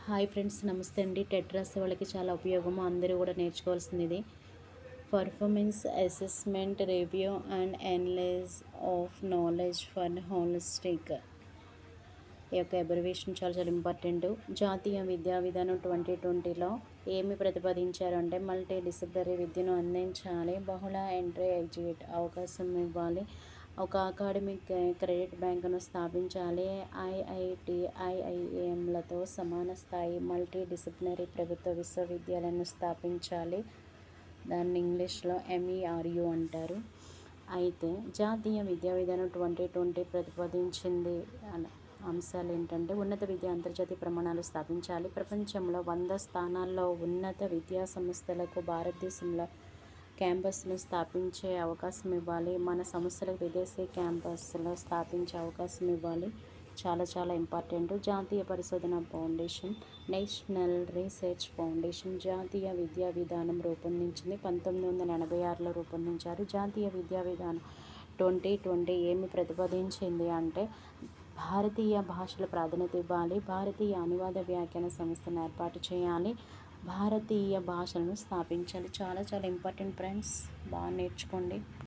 Hi friends, నమస్తే అండి. TET రాసే వాళ్ళకి చాలా ఉపయోగము, అందరూ కూడా నేర్చుకోవాల్సింది ఇది. Performance assessment review and analyse of knowledge for holistic. ఈ యొక్క అబ్రివేషన్ చాలా చాలా ఇంపార్టెంట్. జాతీయ విద్యా విధానం 2020లో ఏమి ప్రతిపాదించారు అంటే మల్టీ డిసిప్లినరీ విద్యను అందించాలి, బహుళ ఎంట్రీ ఎగ్జిట్ అవకాశం ఇవ్వాలి, ఒక అకాడమిక్ క్రెడిట్ బ్యాంకును స్థాపించాలి, ఐఐటి ఐఐఎంలతో సమాన స్థాయి మల్టీ డిసిప్లినరీ ప్రభుత్వ విశ్వవిద్యాలయాలను స్థాపించాలి. దాన్ని ఇంగ్లీష్లో MERU అంటారు. అయితే జాతీయ విద్యా విధానం 2020 ప్రతిపాదించింది అంశాలు ఏంటంటే ఉన్నత విద్య అంతర్జాతీయ ప్రమాణాలు స్థాపించాలి, ప్రపంచంలో 100 స్థానాల్లో ఉన్నత విద్యా సంస్థలకు భారతదేశంలో క్యాంపస్ను స్థాపించే అవకాశం ఇవ్వాలి, మన సంస్థలకు విదేశీ క్యాంపస్లో స్థాపించే అవకాశం ఇవ్వాలి. చాలా చాలా ఇంపార్టెంట్. జాతీయ పరిశోధన ఫౌండేషన్, నేషనల్ రీసెర్చ్ ఫౌండేషన్ జాతీయ విద్యా విధానం రూపొందించింది. 1986లో రూపొందించారు. జాతీయ విద్యా విధానం 2020 ఏమి ప్రతిపాదించింది అంటే భారతీయ భాషల ప్రాధాన్యత ఇవ్వాలి, భారతీయ అనువాద వ్యాఖ్యాన సంస్థను ఏర్పాటు చేయాలి, భారతీయ భాషలను స్థాపించాలి. చాలా చాలా ఇంపార్టెంట్ ఫ్రెండ్స్, బాగా నేర్చుకోండి.